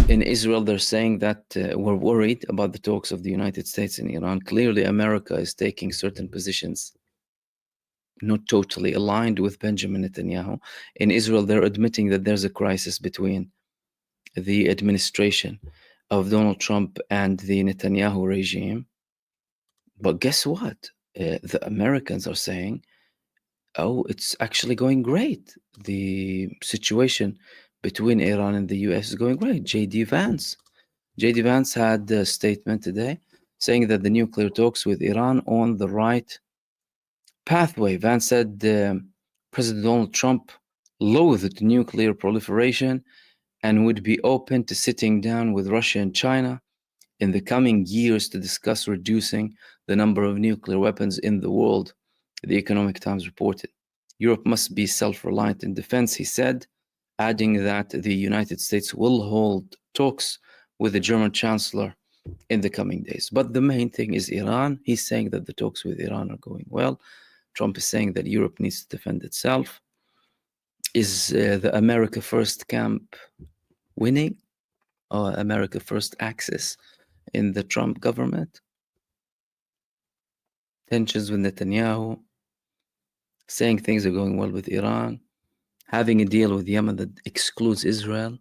In Israel, they're saying that we're worried about the talks of the United States and Iran. Clearly, America is taking certain positions not totally aligned with Benjamin Netanyahu. In Israel, they're admitting that there's a crisis between the administration of Donald Trump and the Netanyahu regime. But guess what? The Americans are saying, oh, it's actually going great. The situation between Iran and the US is going great. J.D. Vance had a statement today saying that the nuclear talks with Iran on the right pathway. Vance said President Donald Trump loathed nuclear proliferation and would be open to sitting down with Russia and China in the coming years to discuss reducing the number of nuclear weapons in the world, the Economic Times reported. Europe must be self-reliant in defense, he said, adding that the United States will hold talks with the German Chancellor in the coming days. But the main thing is Iran. He's saying that the talks with Iran are going well. Trump is saying that Europe needs to defend itself. Is the America First camp winning? Or America First axis in the Trump government? Tensions with Netanyahu, saying things are going well with Iran, having a deal with Yemen that excludes Israel.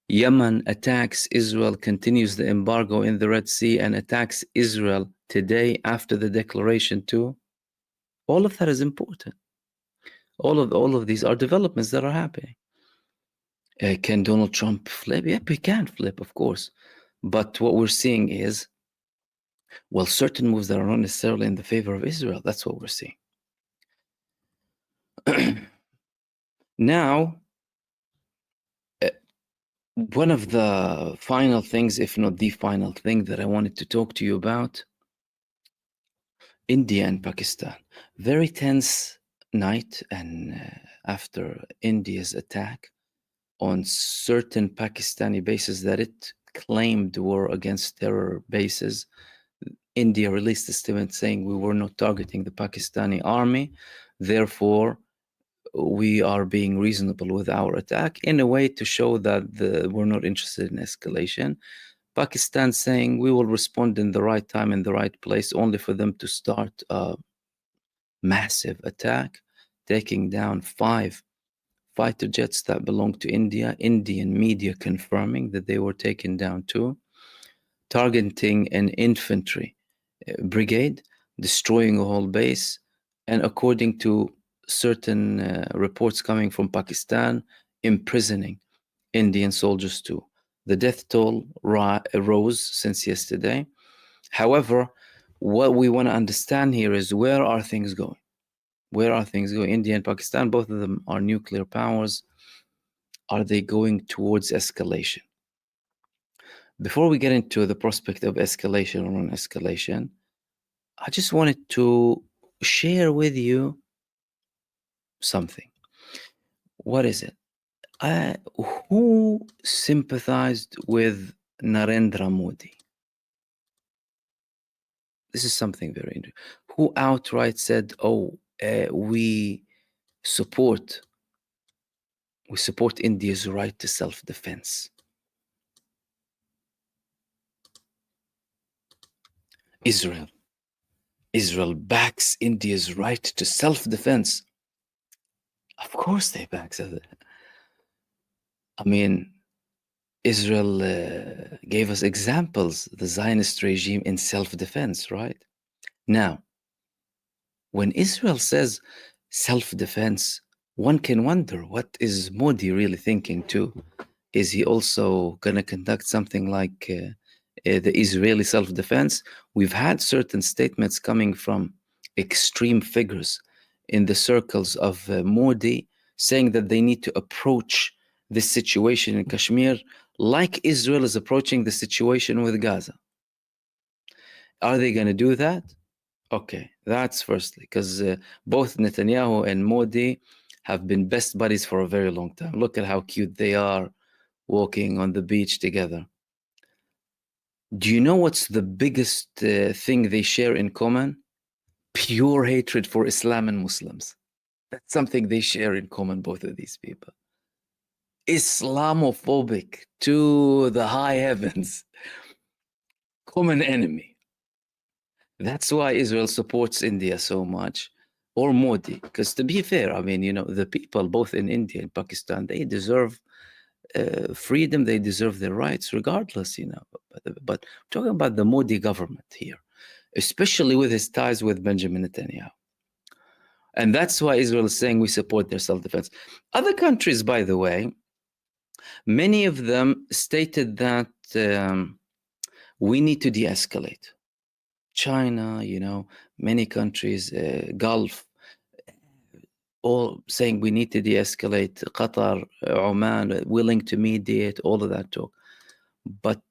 Yemen attacks Israel, continues the embargo in the Red Sea, and attacks Israel today after the declaration too. All of that is important. All of these are developments that are happening. Can Donald Trump flip? Yep, he can flip, of course. But what we're seeing is, well, certain moves that are not necessarily in the favor of Israel. That's what we're seeing. Now, one of the final things, if not the final thing that I wanted to talk to you about, India and Pakistan. Very tense night, and after India's attack on certain Pakistani bases that it claimed were against terror bases, India released a statement saying we were not targeting the Pakistani army, therefore we are being reasonable with our attack, in a way to show that we're not interested in escalation. Pakistan saying we will respond in the right time, in the right place, only for them to start a massive attack, taking down 5 fighter jets that belong to India, Indian media confirming that they were taken down too, targeting an infantry brigade, destroying a whole base, and according to certain reports coming from Pakistan, imprisoning Indian soldiers too. The death toll rose since yesterday. However, what we want to understand here is, where are things going? Where are things going? India and Pakistan, both of them are nuclear powers. Are they going towards escalation? Before we get into the prospect of escalation or non-escalation, I just wanted to share with you something. What is it? Who sympathized with Narendra Modi? This is something very interesting. Who outright said, oh, we support India's right to self-defense? Israel backs India's right to self-defense. Of course they back it. I mean, Israel gave us examples, the Zionist regime in self-defense, right? Now, when Israel says self-defense, one can wonder, what is Modi really thinking too? Is he also going to conduct something like the Israeli self-defense? We've had certain statements coming from extreme figures in the circles of Modi saying that they need to approach this situation in Kashmir like Israel is approaching the situation with Gaza. Are they going to do that? Okay, that's firstly, because both Netanyahu and Modi have been best buddies for a very long time. Look at how cute they are walking on the beach together. Do you know what's the biggest thing they share in common? Pure hatred for Islam and Muslims. That's something they share in common, both of these people. Islamophobic to the high heavens, common enemy. That's why Israel supports India so much, or Modi. Because to be fair, I mean, the people both in India and Pakistan, they deserve freedom, they deserve their rights regardless. But talking about the Modi government here, especially with his ties with Benjamin Netanyahu. And that's why Israel is saying we support their self-defense. Other countries, by the way, many of them stated that we need to de-escalate. China, many countries, Gulf, all saying we need to de-escalate. Qatar, Oman, willing to mediate, all of that talk. But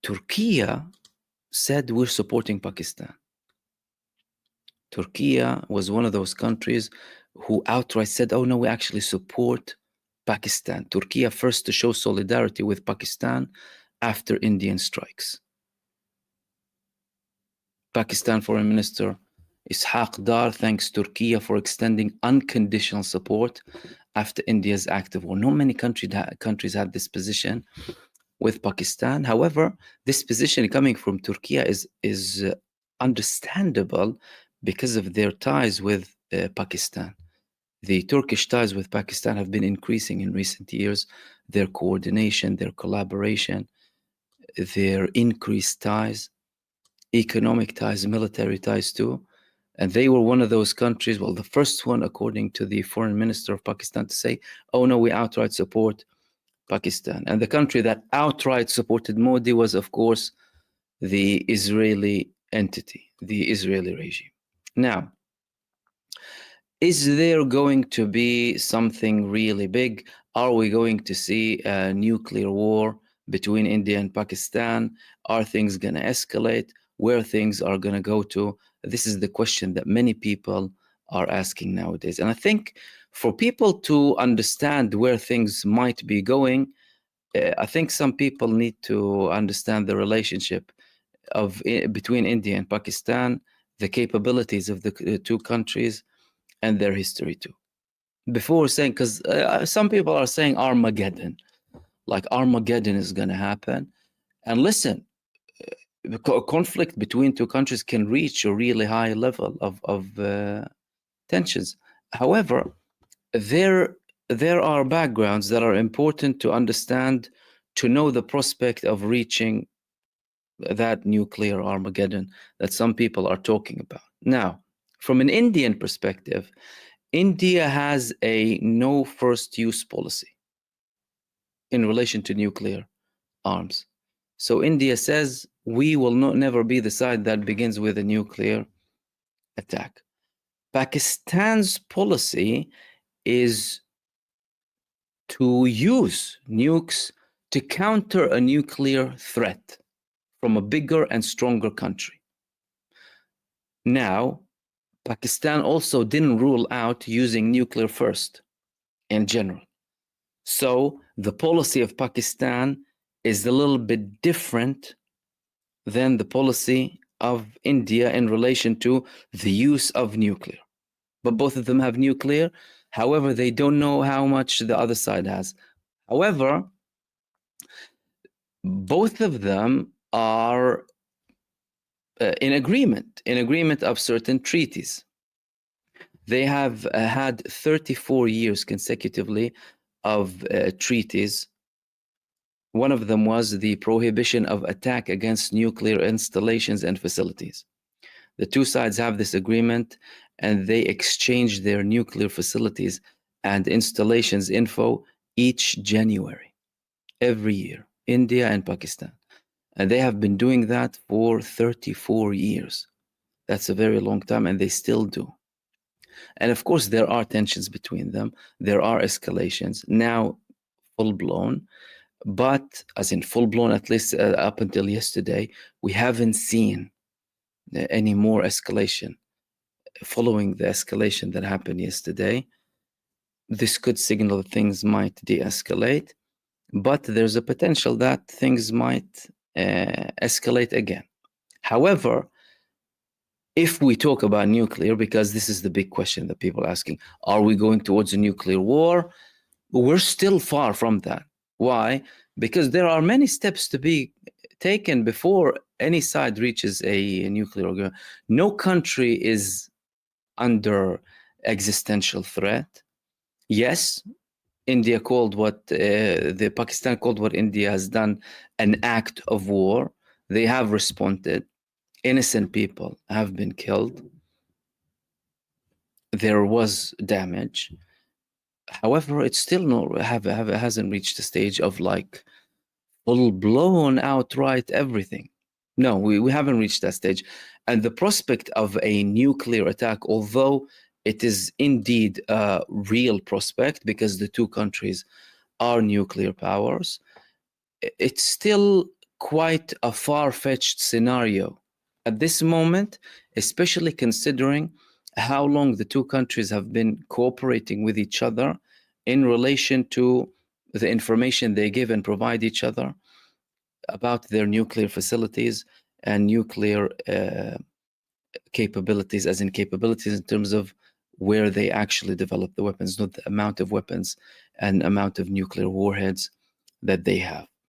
Turkey said we're supporting Pakistan. Turkey was one of those countries who outright said, oh no, we actually support Pakistan. Turkey first to show solidarity with Pakistan after Indian strikes. Pakistan Foreign Minister Ishaq Dar thanks Turkey for extending unconditional support after India's active war. Not many countries had this position with Pakistan. However, this position coming from Turkey is understandable because of their ties with Pakistan. The Turkish ties with Pakistan have been increasing in recent years. Their coordination, their collaboration, their increased ties, economic ties, military ties too. And they were one of those countries, well, the first one, according to the foreign minister of Pakistan, to say, oh no, we outright support Pakistan. And the country that outright supported Modi was, of course, the Israeli entity, the Israeli regime. Now, is there going to be something really big? Are we going to see a nuclear war between India and Pakistan? Are things going to escalate? Where things are going to go to? This is the question that many people are asking nowadays. And I think for people to understand where things might be going, I think some people need to understand the relationship between India and Pakistan, the capabilities of the two countries, and their history too. Before saying, because some people are saying Armageddon, like Armageddon is going to happen. And listen, the conflict between two countries can reach a really high level of tensions. However, there are backgrounds that are important to understand, to know the prospect of reaching that nuclear Armageddon that some people are talking about. Now, from an Indian perspective, India has a no first use policy in relation to nuclear arms. So India says we will never be the side that begins with a nuclear attack. Pakistan's policy is to use nukes to counter a nuclear threat from a bigger and stronger country. Now, Pakistan also didn't rule out using nuclear first in general. So the policy of Pakistan is a little bit different than the policy of India in relation to the use of nuclear. But both of them have nuclear. However, they don't know how much the other side has. However, both of them are in agreement of certain treaties. They have had 34 years consecutively of treaties. One of them was the prohibition of attack against nuclear installations and facilities. The two sides have this agreement, and they exchange their nuclear facilities and installations info each January, every year, India and Pakistan. And they have been doing that for 34 years. That's a very long time, and they still do. And of course, there are tensions between them. There are escalations, now full-blown. But as in full-blown, at least up until yesterday, we haven't seen any more escalation. Following the escalation that happened yesterday, this could signal that things might de-escalate, but there's a potential that things might escalate again. However, if we talk about nuclear, because this is the big question that people are asking, are we going towards a nuclear war? We're still far from that. Why? Because there are many steps to be taken before any side reaches a nuclear agreement. No country is under existential threat. Yes, India called what the Pakistan called what India has done an act of war. They have responded. Innocent people have been killed. There was damage. However, it's still not hasn't reached the stage of like full blown outright everything. No, we haven't reached that stage. And the prospect of a nuclear attack, although it is indeed a real prospect because the two countries are nuclear powers, it's still quite a far-fetched scenario at this moment, especially considering how long the two countries have been cooperating with each other in relation to the information they give and provide each other about their nuclear facilities and nuclear capabilities, as in capabilities in terms of where they actually develop the weapons, not the amount of weapons and amount of nuclear warheads that they have.